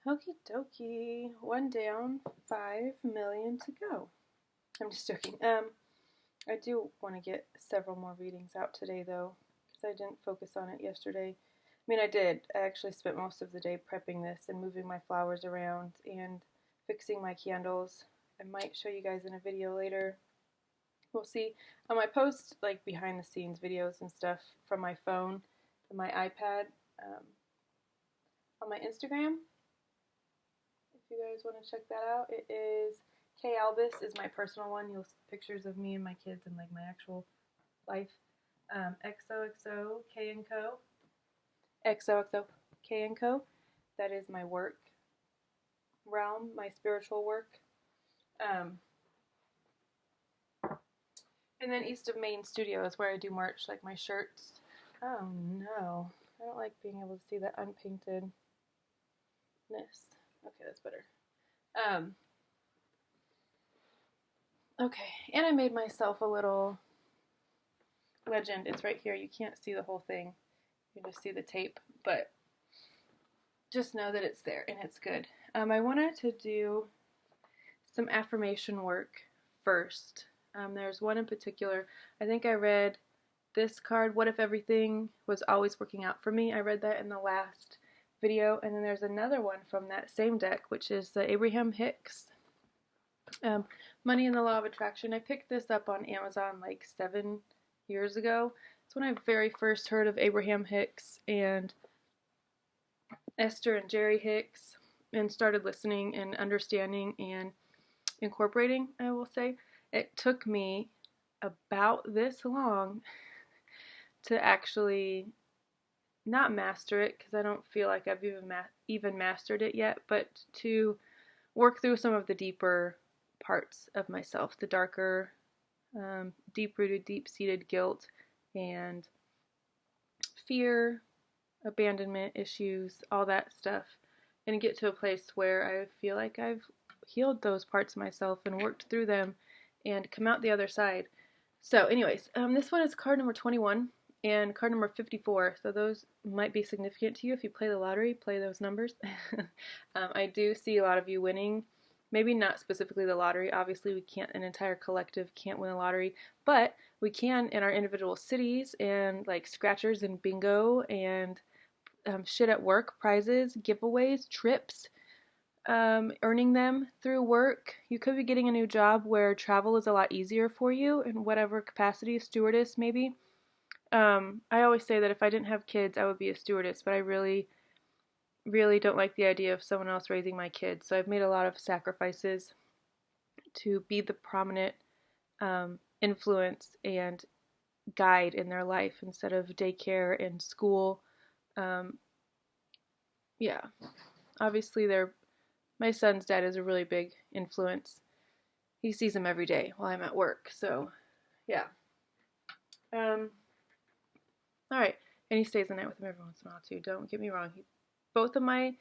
Okie dokie. One down, 5 million to go. I'm just joking. I do want to get several more readings out today, though, because I didn't focus on it yesterday. I mean, I did. I actually spent most of the day prepping this and moving my flowers around and fixing my candles. I might show you guys in a video later. We'll see. I post like behind the scenes videos and stuff from my phone and my iPad on my Instagram. If you guys want to check that out, it is K Albus is my personal one. You'll see pictures of me and my kids and like my actual life. XOXO K and Co. XOXO K and Co. That is my work realm, my spiritual work. And then East of Main Studio is where I do merch, like my shirts. Oh no, I don't like being able to see that unpaintedness. Okay, that's better. Okay, and I made myself a little legend. It's right here. You can't see the whole thing. You just see the tape, but just know that it's there and it's good. I wanted to do some affirmation work first. There's one in particular. I think I read this card, What If Everything Was Always Working Out For Me? I read that in the last video. And then there's another one from that same deck, which is the Abraham Hicks, Money and the Law of Attraction. I picked this up on Amazon like 7 years ago. It's when I very first heard of Abraham Hicks and Esther and Jerry Hicks and started listening and understanding and incorporating, I will say. It took me about this long to actually not master it, because I don't feel like I've even mastered it yet, but to work through some of the deeper parts of myself, the darker, deep-rooted, deep-seated guilt and fear, abandonment issues, all that stuff, and get to a place where I feel like I've healed those parts of myself and worked through them and come out the other side. So anyways, this one is card number 21 and card number 54, so those might be significant to you. If you play the lottery, play those numbers. I do see a lot of you winning, maybe not specifically the lottery. Obviously we can't, an entire collective can't win the lottery, but we can in our individual cities and like scratchers and bingo and shit at work, prizes, giveaways, trips, earning them through work. You could be getting a new job where travel is a lot easier for you in whatever capacity, stewardess maybe. I always say that if I didn't have kids, I would be a stewardess, but I really, really don't like the idea of someone else raising my kids. So I've made a lot of sacrifices to be the prominent influence and guide in their life instead of daycare and school. Yeah, obviously my son's dad is a really big influence. He sees him every day while I'm at work, so yeah. Alright, and he stays the night with him every once in a while too, don't get me wrong. Both of my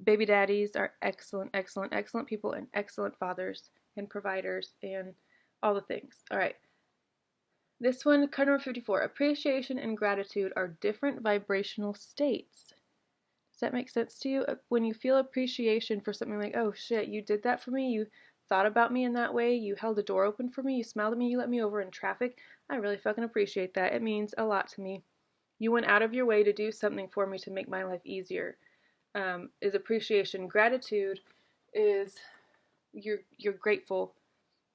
baby daddies are excellent, excellent, excellent people and excellent fathers and providers and all the things. Alright, this one, card number 54. Appreciation and gratitude are different vibrational states. Does that make sense to you? When you feel appreciation for something like, oh shit, you did that for me, you thought about me in that way, you held the door open for me, you smiled at me, you let me over in traffic, I really fucking appreciate that. It means a lot to me. You went out of your way to do something for me to make my life easier. Is appreciation. Gratitude is you're grateful.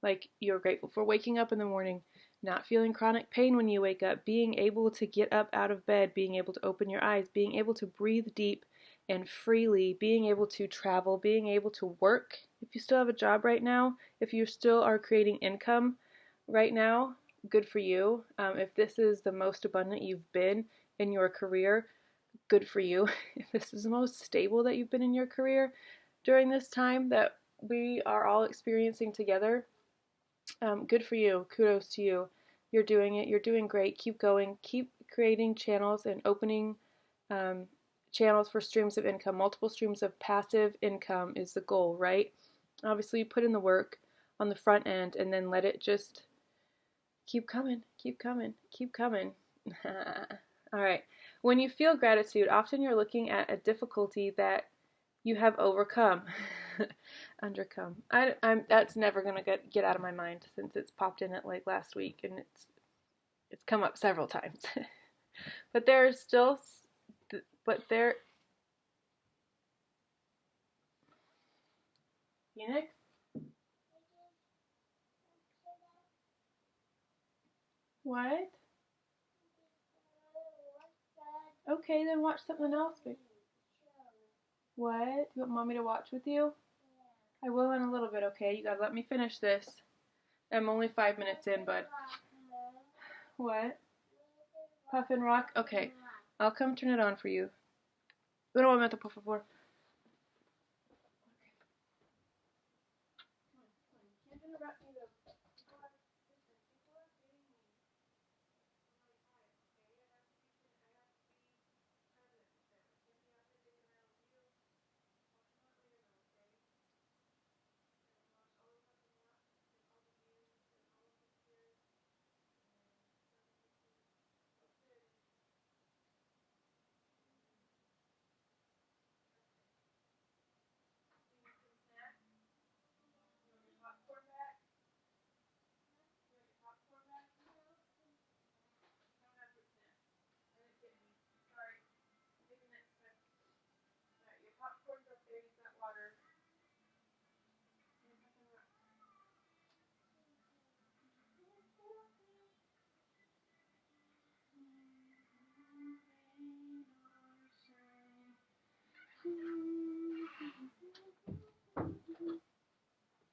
Like, you're grateful for waking up in the morning, not feeling chronic pain when you wake up, being able to get up out of bed, being able to open your eyes, being able to breathe deep and freely, being able to travel, being able to work. If you still have a job right now, if you still are creating income right now, good for you. If this is the most abundant you've been in your career, good for you. If this is the most stable that you've been in your career during this time that we are all experiencing together, good for you. Kudos to you. You're doing it. You're doing great. Keep going. Keep creating channels and opening channels for streams of income. Multiple streams of passive income is the goal, right? Obviously, you put in the work on the front end and then let it just keep coming, keep coming, keep coming. All right. When you feel gratitude, often you're looking at a difficulty that You have overcome. Undercome. That's never gonna get out of my mind since it's popped in it like last week and it's come up several times. But there's still, but there. Phoenix? What? Okay, then watch something else. What? You want mommy to watch with you? I will in a little bit, okay? You gotta let me finish this. I'm only 5 minutes in, but... What? Puffin Rock? Okay. I'll come turn it on for you. Un momento, por favor.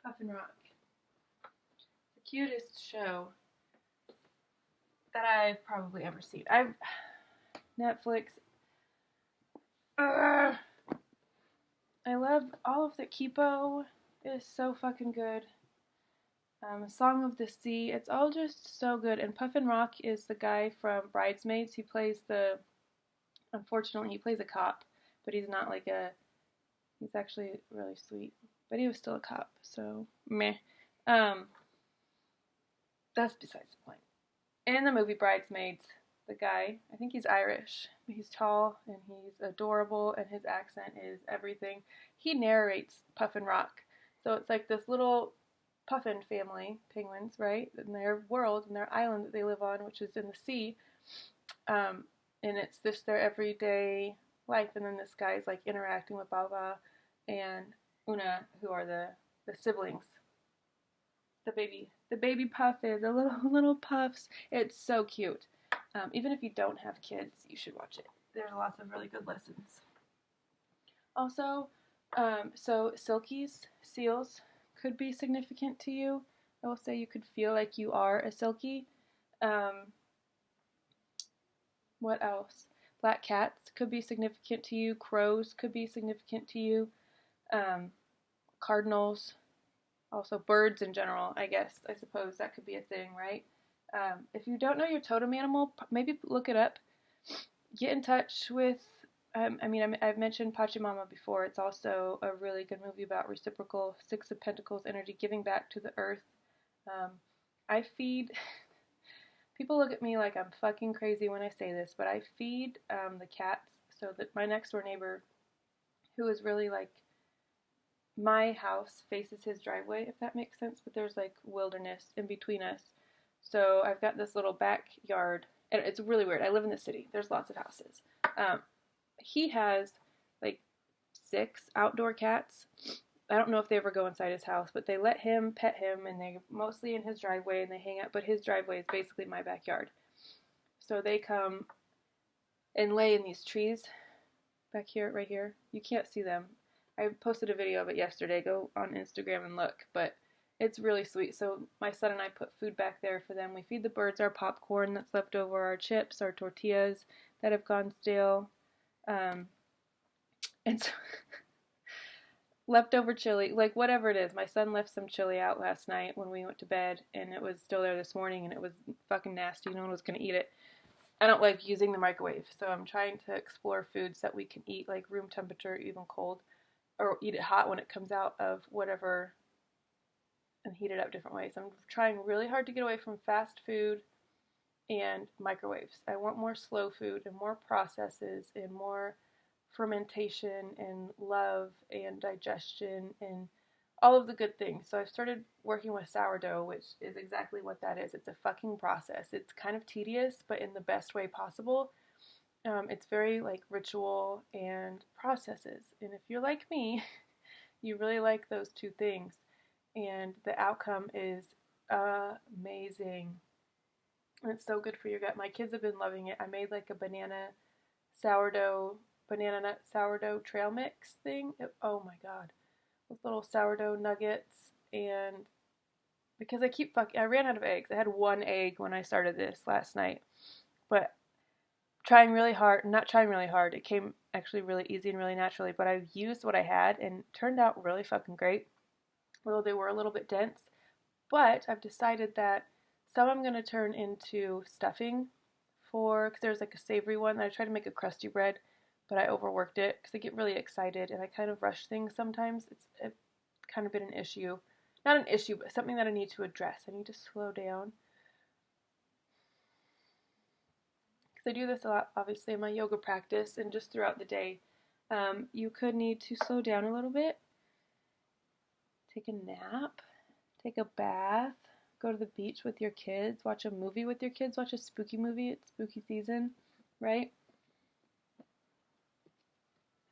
Puffin Rock. The cutest show that I've probably ever seen. Netflix. I love all of the Kipo. Is so fucking good. Song of the Sea. It's all just so good. And Puffin Rock is the guy from Bridesmaids. Unfortunately, he plays a cop, but he's not like he's actually really sweet. But he was still a cop, so meh. That's besides the point. In the movie Bridesmaids, the guy, I think he's Irish. He's tall and he's adorable and his accent is everything. He narrates Puffin Rock. So it's like this little puffin family, penguins, right? In their world, in their island that they live on, which is in the sea. And it's just their everyday life. And then this guy's like interacting with Baba and Una, who are the siblings. The baby puffin, the little puffs. It's so cute. Even if you don't have kids, you should watch it. There's lots of really good lessons. Also, so silkies, seals, could be significant to you. I will say you could feel like you are a silky. What else? Black cats could be significant to you. Crows could be significant to you. Cardinals. Also birds in general, I suppose that could be a thing, right? If you don't know your totem animal, maybe look it up. Get in touch with, I've mentioned Pachamama before. It's also a really good movie about reciprocal Six of Pentacles energy, giving back to the earth. I feed, people look at me like I'm fucking crazy when I say this, but I feed the cats, so that my next door neighbor, who is really like, my house faces his driveway, if that makes sense, but there's like wilderness in between us. So I've got this little backyard, and it's really weird. I live in the city. There's lots of houses. He has like 6 outdoor cats. I don't know if they ever go inside his house, but they let him pet him, and they're mostly in his driveway, and they hang out, but his driveway is basically my backyard. So they come and lay in these trees back here, right here. You can't see them. I posted a video of it yesterday. Go on Instagram and look, but it's really sweet. So my son and I put food back there for them. We feed the birds our popcorn that's left over, our chips, our tortillas that have gone stale, and so leftover chili, like whatever it is. My son left some chili out last night when we went to bed, and it was still there this morning, and it was fucking nasty. No one was going to eat it. I don't like using the microwave, so I'm trying to explore foods that we can eat, like room temperature, even cold, or eat it hot when it comes out of whatever, and heat it up different ways. I'm trying really hard to get away from fast food and microwaves. I want more slow food and more processes and more fermentation and love and digestion and all of the good things. So I've started working with sourdough, which is exactly what that is. It's a fucking process. It's kind of tedious, but in the best way possible. It's very like ritual and processes. And if you're like me, you really like those two things. And the outcome is amazing. And it's so good for your gut. My kids have been loving it. I made like a banana nut sourdough trail mix thing. Oh my god. With little sourdough nuggets. And because I ran out of eggs. I had one egg when I started this last night. But not trying really hard. It came actually really easy and really naturally, but I used what I had and turned out really fucking great. Although they were a little bit dense. But I've decided that some I'm going to turn into stuffing because there's like a savory one. I tried to make a crusty bread, but I overworked it because I get really excited and I kind of rush things sometimes. It's kind of been an issue. Not an issue, but something that I need to address. I need to slow down. Because I do this a lot, obviously, in my yoga practice and just throughout the day. You could need to slow down a little bit. Take a nap. Take a bath. Go to the beach with your kids. Watch a movie with your kids. Watch a spooky movie. It's spooky season, right?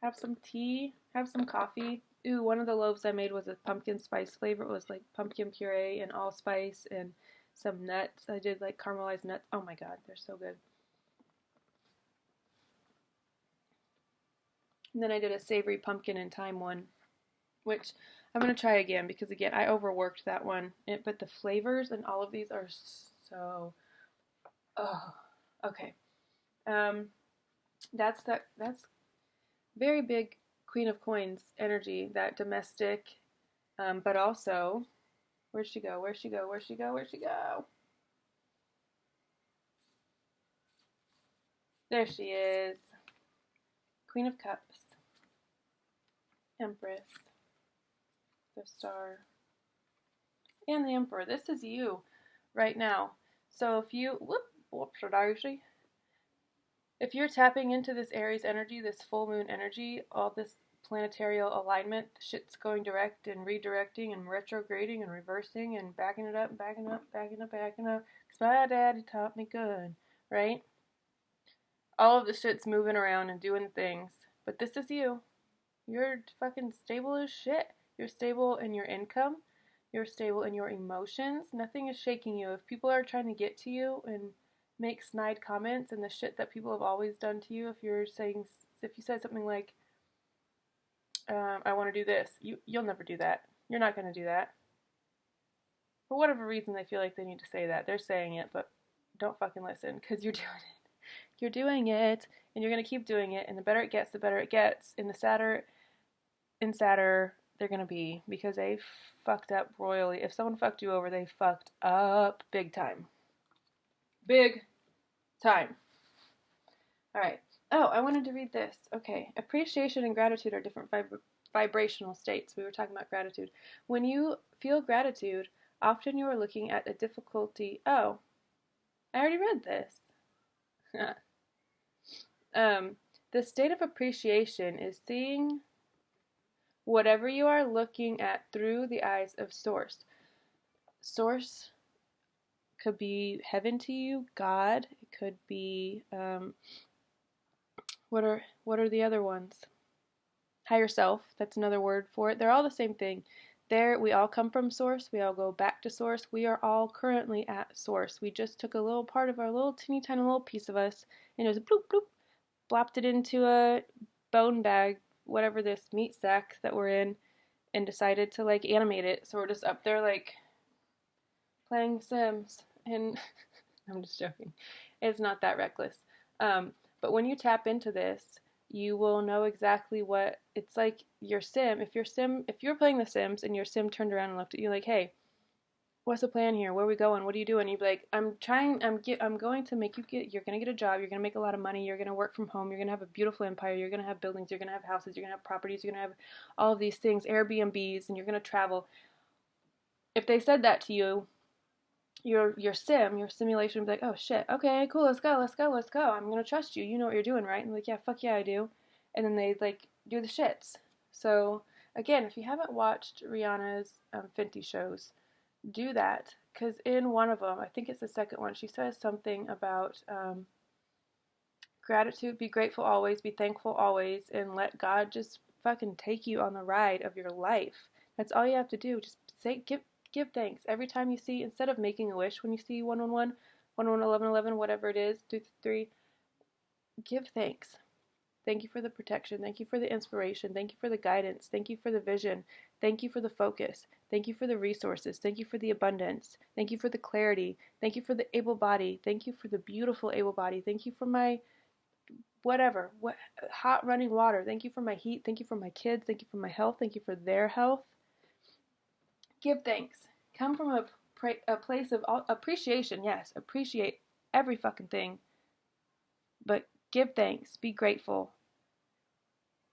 Have some tea. Have some coffee. Ooh, one of the loaves I made was a pumpkin spice flavor. It was like pumpkin puree and allspice and some nuts. I did like caramelized nuts. Oh my god, they're so good. And then I did a savory pumpkin and thyme one, which I'm going to try again because, again, I overworked that one. But the flavors and all of these are so... Oh, okay. That's very big Queen of Coins energy, that domestic, but also... Where'd she go? Where'd she go? Where'd she go? Where'd she go? There she is. Queen of Cups. Empress. The Star. And the Emperor. This is you right now. So if you... If you're tapping into this Aries energy, this full moon energy, all this planetary alignment, shit's going direct and redirecting and retrograding and reversing and backing it up and backing up, backing up, backing up. Because my daddy taught me good, right? All of the shit's moving around and doing things. But this is you. You're fucking stable as shit. You're stable in your income. You're stable in your emotions. Nothing is shaking you. If people are trying to get to you and make snide comments and the shit that people have always done to you, if you said something like, I want to do this, you'll never do that. You're not going to do that. For whatever reason they feel like they need to say that. They're saying it, but don't fucking listen, because you're doing it. You're doing it, and you're going to keep doing it, and the better it gets, the better it gets. And the sadder they're going to be, because they fucked up royally. If someone fucked you over, they fucked up big time. Big time. Alright. Oh, I wanted to read this. Okay. Appreciation and gratitude are different vibrational states. We were talking about gratitude. When you feel gratitude, often you are looking at a difficulty. Oh, I already read this. The state of appreciation is seeing whatever you are looking at through the eyes of Source. Source could be heaven to you, God. It could be what are the other ones? Higher self. That's another word for it. They're all the same thing. We all come from Source. We all go back to Source. We are all currently at Source. We just took a little part of our little teeny tiny little piece of us and it was bloop bloop, blopped it into a bone bag, whatever this meat sack that we're in, and decided to like animate it. So we're just up there like playing Sims. And I'm just joking. It's not that reckless. But when you tap into this, you will know exactly what it's like. Your sim, if you're playing The Sims and your sim turned around and looked at you like, hey, what's the plan here? Where are we going? What are you doing? You'd be like, I'm going to make you're going to get a job. You're going to make a lot of money. You're going to work from home. You're going to have a beautiful empire. You're going to have buildings. You're going to have houses. You're going to have properties. You're going to have all of these things, Airbnbs, and you're going to travel. If they said that to you, your simulation would be like, oh shit, okay, cool, let's go. I'm going to trust you. You know what you're doing, right? And like, yeah, fuck yeah, I do. and then they like do the shits. So again, if you haven't watched Rihanna's Fenty shows, do that, because in one of them, I think it's the second one, she says something about gratitude, be grateful always, be thankful always, and let God just fucking take you on the ride of your life. That's all you have to do. Just say, give thanks every time you see, instead of making a wish when you see 111, 111, 1111, whatever it is, 233, give thanks. Thank you for the protection. Thank you for the inspiration. Thank you for the guidance. Thank you for the vision. Thank you for the focus. Thank you for the resources. Thank you for the abundance. Thank you for the clarity. Thank you for the able body. Thank you for the beautiful able body. Thank you for my whatever, hot running water. Thank you for my heat. Thank you for my kids. Thank you for my health. Thank you for their health. Give thanks. Come from a place of appreciation. Yes, appreciate every fucking thing. But give thanks. Be grateful.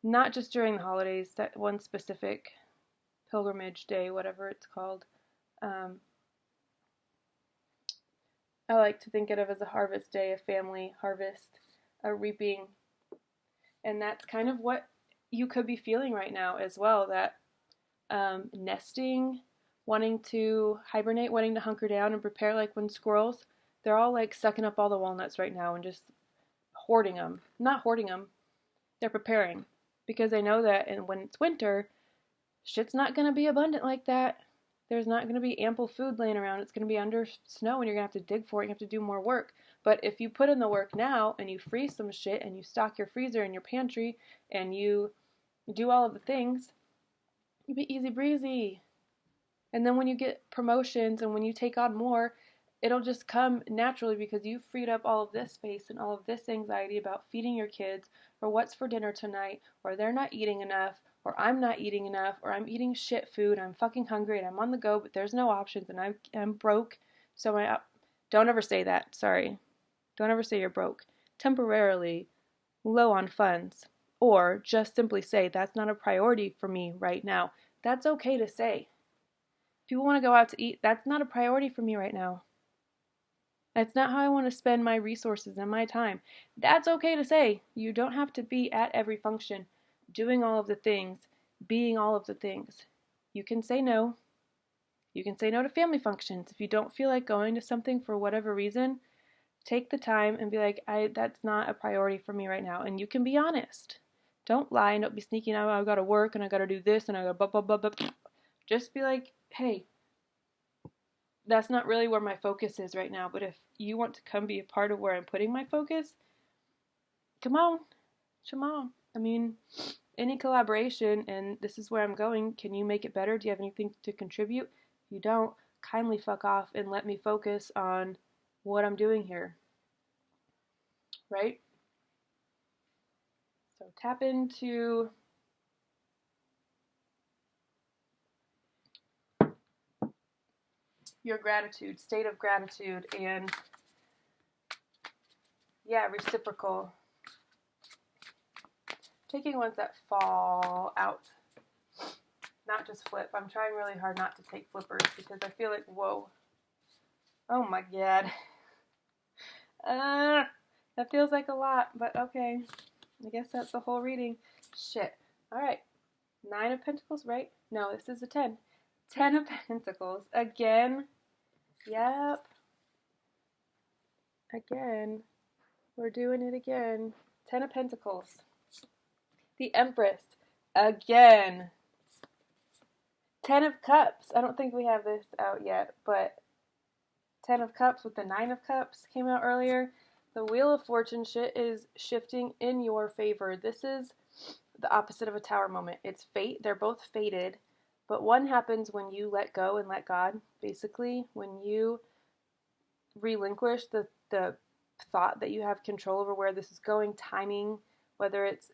Not just during the holidays, that one specific pilgrimage day, whatever it's called. I like to think of it as a harvest day, a family harvest, a reaping. And that's kind of what you could be feeling right now as well, that nesting, wanting to hibernate, wanting to hunker down and prepare, like when squirrels, they're all like sucking up all the walnuts right now and just hoarding them. Not hoarding them, they're preparing. Because they know that when it's winter, shit's not going to be abundant like that. There's not going to be ample food laying around. It's going to be under snow and you're going to have to dig for it. You have to do more work. But if you put in the work now and you freeze some shit and you stock your freezer and your pantry and you do all of the things, you'll be easy breezy. And then when you get promotions and when you take on more, it'll just come naturally because you've freed up all of this space and all of this anxiety about feeding your kids, or what's for dinner tonight, or they're not eating enough, or I'm not eating enough, or I'm eating shit food, I'm fucking hungry and I'm on the go, but there's no options and I'm broke. So don't ever say that. Sorry. Don't ever say you're broke. Temporarily low on funds. Or just simply say, that's not a priority for me right now. That's okay to say. People want to go out to eat. That's not a priority for me right now. That's not how I want to spend my resources and my time. That's okay to say. You don't have to be at every function, doing all of the things, being all of the things. You can say no. You can say no to family functions. If you don't feel like going to something for whatever reason, take the time and be like, that's not a priority for me right now. And you can be honest. Don't lie and don't be sneaking out. I've got to work and I got to do this and I got to blah, blah, blah, blah. Just be like, hey, that's not really where my focus is right now, but if you want to come be a part of where I'm putting my focus, come on. I mean, any collaboration, and this is where I'm going, can you make it better? Do you have anything to contribute? If you don't, kindly fuck off and let me focus on what I'm doing here. Right? So tap into your gratitude, state of gratitude, and reciprocal. Taking ones that fall out, not just flip. I'm trying really hard not to take flippers because I feel like, whoa, oh my god, that feels like a lot, but okay, I guess that's the whole reading. Shit. Alright, 9 of Pentacles, right? No, this is a 10. 10 of Pentacles, again. Yep. Again. We're doing it again. 10 of Pentacles. The Empress. Again. 10 of Cups. I don't think we have this out yet, but 10 of Cups with the 9 of Cups came out earlier. The Wheel of Fortune shit is shifting in your favor. This is the opposite of a Tower moment. It's fate. They're both fated. But one happens when you let go and let God, basically. When you relinquish the thought that you have control over where this is going, timing, whether it's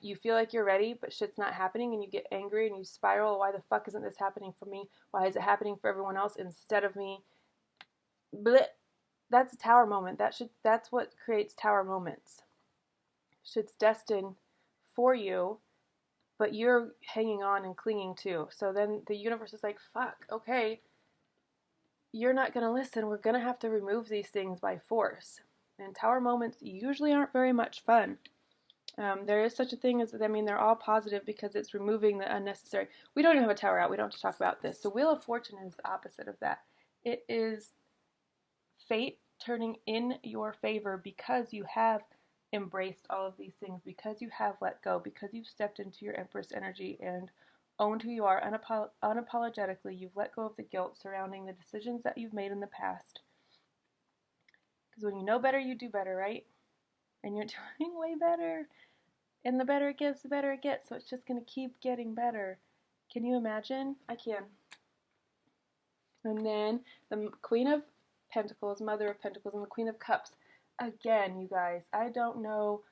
you feel like you're ready, but shit's not happening, and you get angry and you spiral, why the fuck isn't this happening for me? Why is it happening for everyone else instead of me? Blech. That's a Tower moment. That's what creates Tower moments. Shit's destined for you, but you're hanging on and clinging to. So then the universe is like, fuck, okay, you're not going to listen. We're going to have to remove these things by force. And Tower moments usually aren't very much fun. There is such a thing as, I mean, they're all positive because it's removing the unnecessary. We don't even have a tower out. We don't have to talk about this. The Wheel of Fortune is the opposite of that. It is fate turning in your favor because you have embraced all of these things, because you have let go, because you've stepped into your Empress energy and owned who you are unapologetically. You've let go of the guilt surrounding the decisions that you've made in the past. Because when you know better, you do better, right? And you're doing way better. And the better it gets, the better it gets. So it's just going to keep getting better. Can you imagine? I can. And then the Queen of Pentacles, Mother of Pentacles, and the Queen of Cups. Again, you guys, I don't know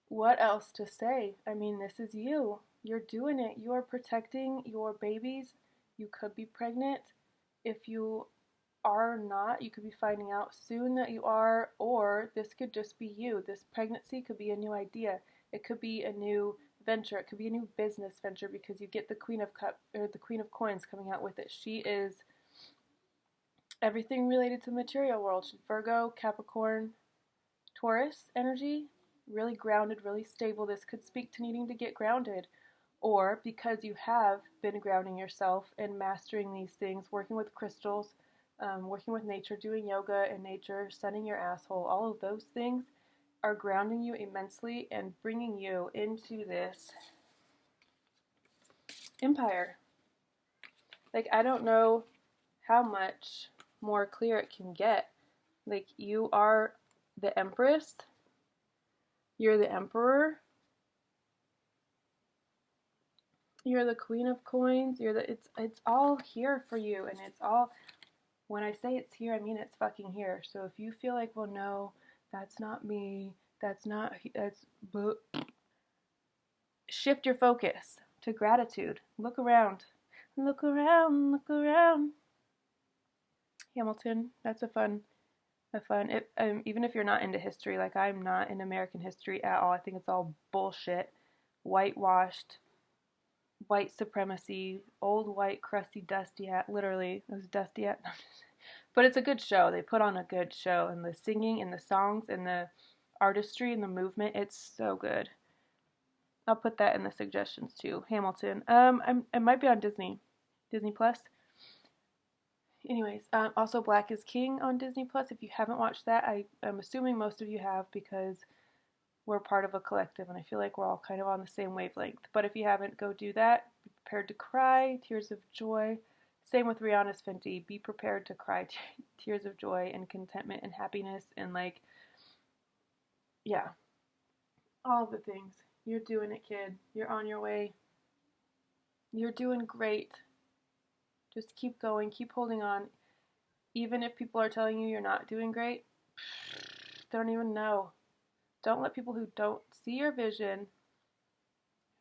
what else to say. I mean, this is you. You're doing it. You are protecting your babies. You could be pregnant. If you are not, you could be finding out soon that you are, or this could just be you. This pregnancy could be a new idea. It could be a new venture. It could be a new business venture because you get the Queen of Cups or the Queen of Coins coming out with it. She is everything related to the material world. She's Virgo, Capricorn, Taurus energy, really grounded, really stable. This could speak to needing to get grounded, or because you have been grounding yourself and mastering these things, working with crystals, working with nature, doing yoga in nature, sunning your asshole, all of those things are grounding you immensely and bringing you into this empire. Like, I don't know how much more clear it can get. Like, you are the Empress, you're the Emperor, you're the Queen of Coins, it's all here for you, and it's all, when I say it's here, I mean it's fucking here. So if you feel like, well, no, that's not me, shift your focus to gratitude. Look around. Look around, look around. Hamilton, that's a fun, even if you're not into history, like I'm not in American history at all. I think it's all bullshit, whitewashed, white supremacy, old white crusty dusty hat. Literally, it was dusty hat. But it's a good show. They put on a good show, and the singing and the songs and the artistry and the movement, it's so good. I'll put that in the suggestions too. Hamilton. It might be on Disney Plus. Anyways, also Black is King on Disney Plus. If you haven't watched that, I'm assuming most of you have because we're part of a collective, and I feel like we're all kind of on the same wavelength. But if you haven't, go do that. Be prepared to cry, tears of joy. Same with Rihanna's Fenty. Be prepared to cry tears of joy and contentment and happiness and like, yeah, all of the things. You're doing it, kid. You're on your way. You're doing great. Just keep going. Keep holding on. Even if people are telling you you're not doing great, they don't even know. Don't let people who don't see your vision,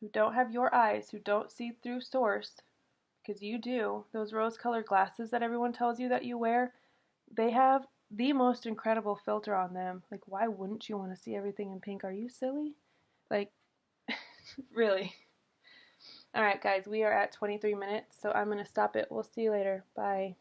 who don't have your eyes, who don't see through source, because you do, those rose-colored glasses that everyone tells you that you wear, they have the most incredible filter on them. Like, why wouldn't you want to see everything in pink? Are you silly? Like, really. Alright, guys, we are at 23 minutes, so I'm going to stop it. We'll see you later. Bye.